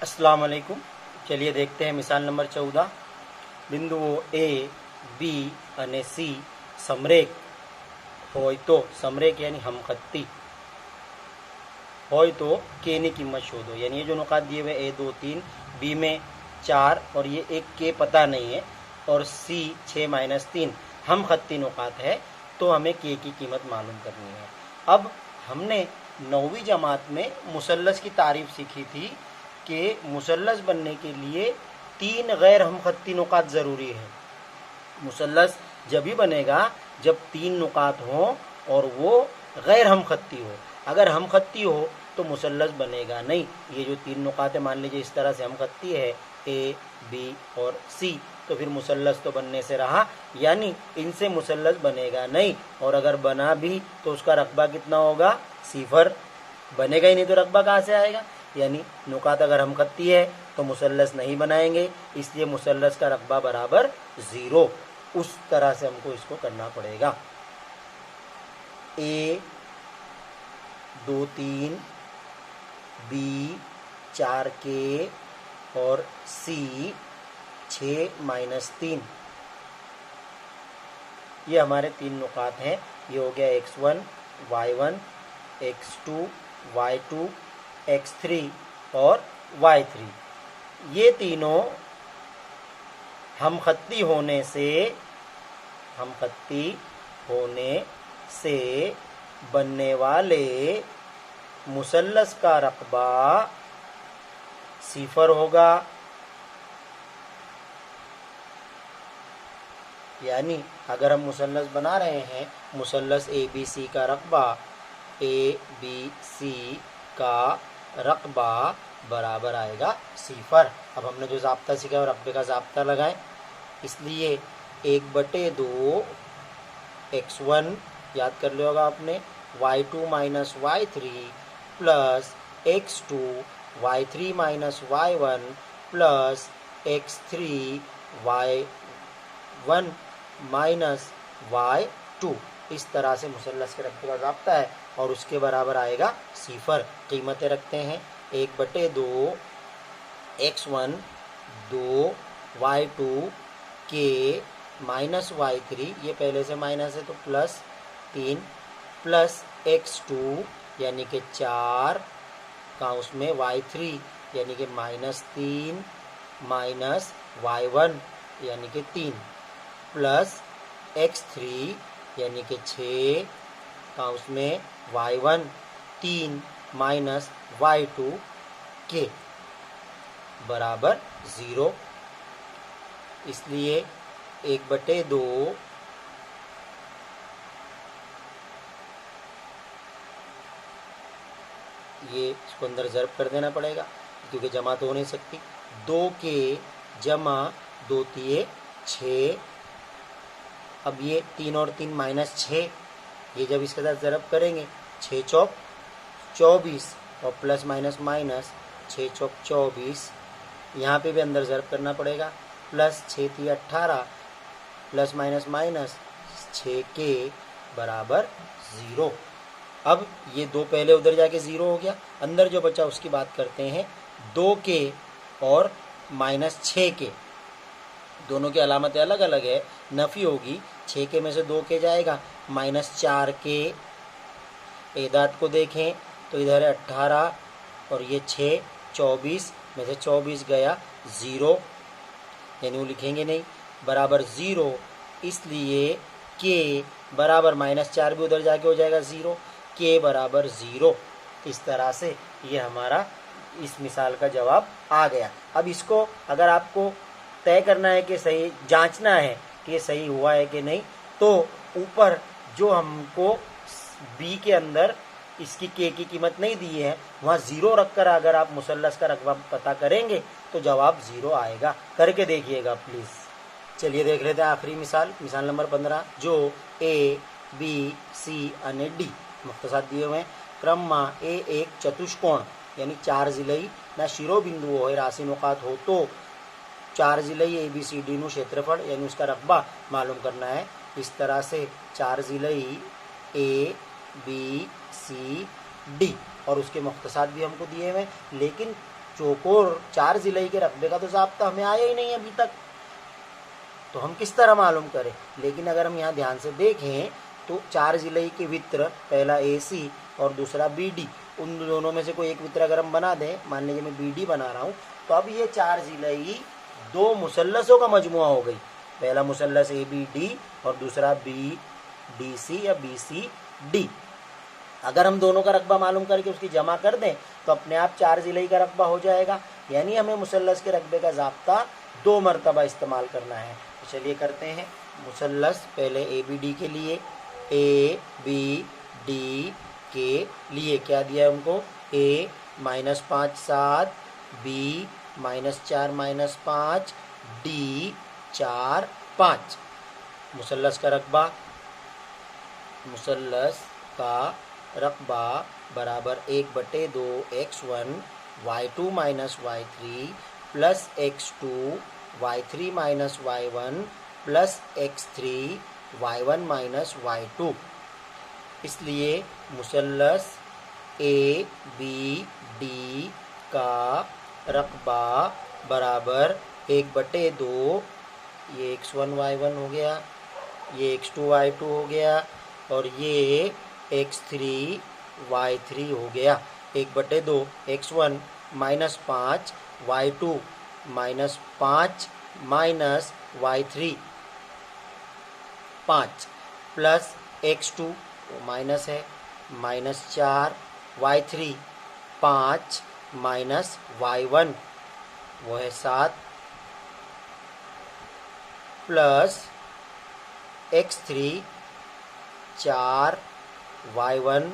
अस्सलाम वालेकुम। चलिए देखते हैं मिसाल नंबर 14। બિંદુઓ એ બી અને સી સમરેખ હોય તો સમરેખ यानी हमखत्ती હોય तो के ની કિંમત શોધો। यानी ये जो नुकात दिए हुए ए 2 3 बी में 4 और ये एक के पता नहीं है और सी 6-3 हमखत्ती नुकात है, तो हमें के की कीमत मालूम करनी है। अब हमने 9वीं जमात में मुसल्लस की तारीफ सीखी थी कि मुसल्लस बनने के लिए 3 गैर हमखत्ती नुकात ज़रूरी है। मुसल्लस जब ही बनेगा जब 3 नुकात हों और वो गैर हमखत्ती हो। अगर हमखत्ती हो तो मुसल्लस बनेगा नहीं। ये जो 3 नुकात है, मान लीजिए इस तरह से हमखत्ती है ए बी और सी, तो फिर मुसल्लस तो बनने से रहा, यानी इनसे मुसल्लस बनेगा नहीं। और अगर बना भी तो उसका रकबा कितना होगा? 0। बनेगा ही नहीं तो रकबा कहाँ से आएगा? यानी नुकात अगर हमखत्ती है तो मुसल्लस नहीं बनाएंगे, इसलिए मुसल्लस का रकबा बराबर 0। उस तरह से हमको इसको करना पड़ेगा। ए 2 3 बी 4 के और सी 6-3, ये हमारे 3 नुकात हैं। ये हो गया x1 y1 x2 y2 x3 और y3। ये तीनों हमखत्ती होने से बनने वाले मुसल्लस का रकबा 0 होगा। यानी अगर हम मुसल्लस बना रहे हैं, मुसल्लस ए बी सी का रकबा बराबर आएगा 0। अब हमने जो ज़ाब्ता सीखा है रकबे का ज़ाब्ता लगाएं। इसलिए 1/2 x1 याद कर लिया होगा आपने, y2 minus y3 plus x2 y3 minus y1 plus x3 y1 minus y2। इस तरह से मुसल्लस के रकबे का ज़ाब्ता है और उसके बराबर आएगा 0। कीमतें रखते हैं। 1/2 x1 2 y2 के माइनस y3, ये पहले से माइनस है तो प्लस 3 प्लस x2 यानी कि 4 का उसमें y3 यानी कि -3 माइनस y1 यानी कि 3 प्लस x3 यानी कि 6 का उसमें y1 3 माइनस y2 के बराबर 0। इसलिए 1/2 ये इसको अंदर ज़र्ब कर देना पड़ेगा क्योंकि जमा तो हो नहीं सकती। 2 के जमा 2 तिये 6। अब ये 3 और 3 -6, ये जब इसके साथ ज़रब करेंगे 6 चौक 24 और प्लस माइनस माइनस 6 चौक 24। यहाँ पे भी अंदर ज़रब करना पड़ेगा। प्लस 6 तिये 18 प्लस माइनस माइनस 6 के बराबर 0। अब ये 2 पहले उधर जाके 0 हो गया, अंदर जो बचा उसकी बात करते हैं। 2 के और -6 के दोनों की अलामतें अलग अलग है, नफ़ी होगी। 6 के में से 2 के जाएगा, -4 के एदाद को देखें तो इधर है 18 और ये 6 24 में से 24 गया 0, यानी वो लिखेंगे नहीं, बराबर 0। इसलिए के बराबर -4 भी उधर जाके हो जाएगा 0, के बराबर 0। इस तरह से ये हमारा इस मिसाल का जवाब आ गया। अब इसको अगर आपको तय करना है कि सही, जांचना है कि ये सही हुआ है कि नहीं, तो ऊपर जो हमको बी के अंदर इसकी के की कीमत नहीं दी है, वहाँ 0 रखकर अगर आप मुसल्लस का रकबा पता करेंगे तो जवाब 0 आएगा। करके देखिएगा प्लीज़। चलिए देख लेते हैं आखिरी मिसाल, मिसाल नंबर 15, जो ए बी सी અને डी मुख्तसार दिए हुए हैं। क्रमમાં ए एक चतुष्कोण यानी 4 जिलई ना शिरोबिंदुओ હોય, राशि नुकात हो तो 4 Jilai A B C D નું क्षेत्रफल यानी उसका रकबा मालूम करना है। इस तरह से 4 Jilai A B C D और उसके मुख्तसार भी हमको दिए हुए, लेकिन चौकोर 4 जिले के रकबे का तो ज़ाब्ता हमें आया ही नहीं अभी तक, तो हम किस तरह मालूम करें। लेकिन अगर हम यहाँ ध्यान से देखें तो 4 जिले के वित्र, पहला AC और दूसरा BD, उन दोनों में से कोई एक वित्र अगर हम बना दें, मान लीजिए मैं BD बना रहा हूँ, तो अब ये 4 जिलई 2 मुसल्लसों का मजमुआ हो गई। पहला मुसल्लस ABD और दूसरा BDC या BCD। अगर हम दोनों का रकबा मालूम करके उसकी जमा कर दें तो अपने आप 4 जिलई का रकबा हो जाएगा। यानी हमें मुसल्लस के रकबे का ज़ाब्ता 2 मरतबा इस्तेमाल करना है। तो चलिए करते हैं। मुसल्लस पहले ABD के लिए, ABD के लिए क्या दिया है उनको, A -5 7, B -4 -5, D 4 5। मुसल्लस का रकबा बराबर 1/2 x1 y2 - y3 plus x2 y3 - y1 plus x3 y1 - y2। इसलिए मुसल्लस ABD का रकबा बराबर 1/2, ये x1 y1 हो गया, ये x2 y2 हो गया और ये x3 y3 हो गया। 1/2 x1 -5 y2 -5 minus y3 5 plus x2 minus है -4 y3 5 माइनस y1 वो है 7 plus x3 4 y1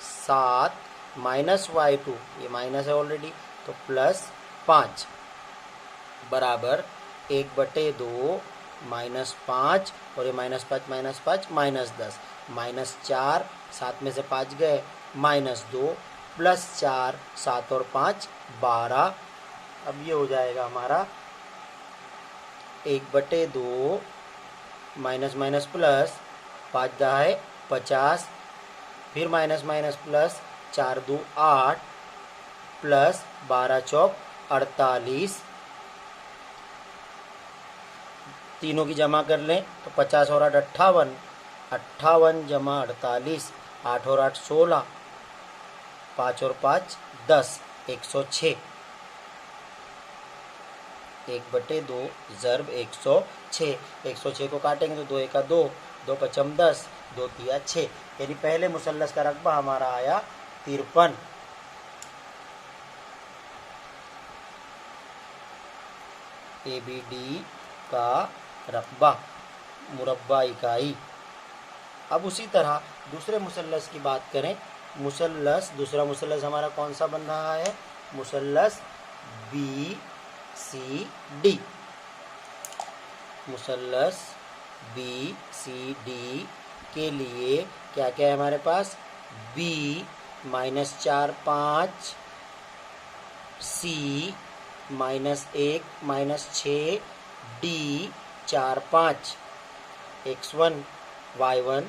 7 minus y2, ये माइनस है ऑलरेडी, तो प्लस 5 बराबर 1/2 -5 और ये -5 -10 -4, 7 में से 5 गए, -2 प्लस 4 7 और 5 12। अब ये हो जाएगा हमारा 1/2 माइनस माइनस प्लस 5 दहाई 50, फिर माइनस माइनस प्लस 4 2 8 प्लस 12 चौक 48। तीनों की जमा कर लें तो 50 और 8 58, 58 जमा 48, 8 और 8 16, 5 और 5 10, 106। 1/2 ज़र्ब 106। 106 को काटेंगे तो 2 1 2, 2 5 10, 2 3 6। यानी पहले मुसल्लस का रकबा हमारा आया 53। ABD का रकबा मुरब्बा इकाई। अब उसी तरह दूसरे मुसल्लस की बात करें। दूसरा मुसल्लस हमारा कौन सा बन रहा है, मुसल्लस BCD। मुसल्लस BCD के लिए क्या क्या है हमारे पास, B -4 5, C -1 -6, D 4 5, x1 y1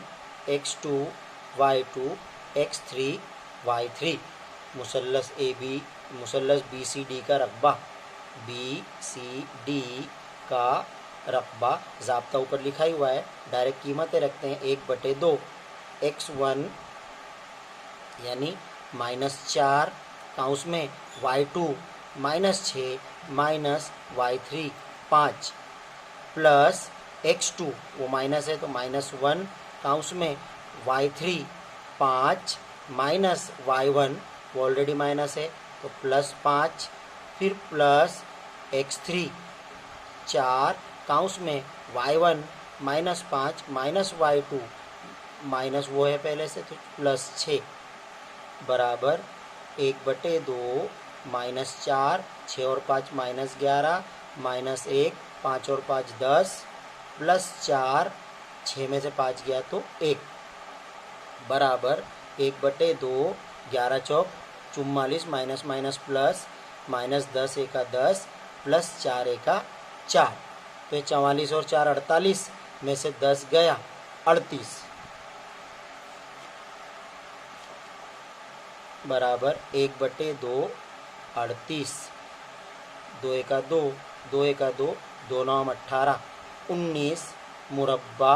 x2 y2 x3 y3। मुसल्लस BCD का रकबा, BCD का रकबा ज़ाब्ता ऊपर लिखा ही हुआ है, डायरेक्ट कीमतें रखते हैं। 1/2 x1 यानी -4 काउंस में y2 -6 minus y3 5 plus x2 वो माइनस है तो -1 काउंस में y3 5 माइनस y1 वो ऑलरेडी माइनस है तो +5, फिर प्लस x3 4 काउंस में y1 -5 माइनस y2 माइनस वो है पहले से तो +6 बराबर 1/2 -4, 6 और 5 -11, -1, 5 और 5 10, +4, 6 में से 5 गया तो 1 बराबर 1/2, 11 चौक 44 माइनस माइनस प्लस -10 1 10 प्लस 4 1 4, तो 44 और 4 48 में से 10 गया 38 बराबर 1/2 38, 2 एका 2, 2 एका 2, 2 9 18, 19 मुरब्बा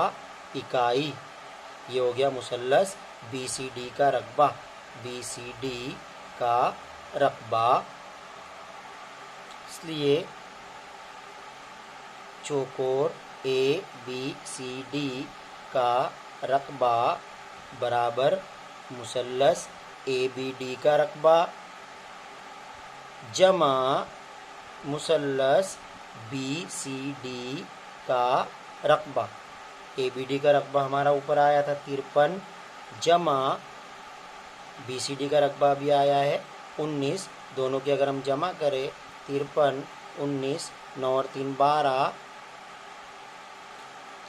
इकाई। ये हो गया मुसल्लस BCD का रकबा। BCD का रकबा, इसलिए चौकोर ABCD का रकबा बराबर मुसल्लस ABD का रकबा जमा मुसल्लस BCD का रकबा। ABD का रकबा हमारा ऊपर आया था 53 जमा BCD का रकबा भी आया है 19। दोनों की अगर हम जमा करें 53, 19, 9 और 3 12,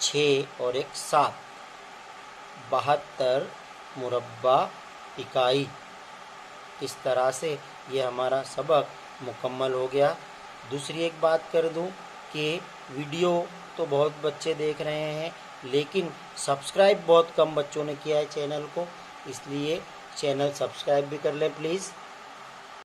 6 और 1 7, 72 मुरब्बा इकाई। इस तरह से ये हमारा सबक मुकम्मल हो गया। दूसरी एक बात कर दूं कि वीडियो तो बहुत बच्चे देख रहे हैं, लेकिन सब्सक्राइब बहुत कम बच्चों ने किया है चैनल को, इसलिए चैनल सब्सक्राइब भी कर लें प्लीज़।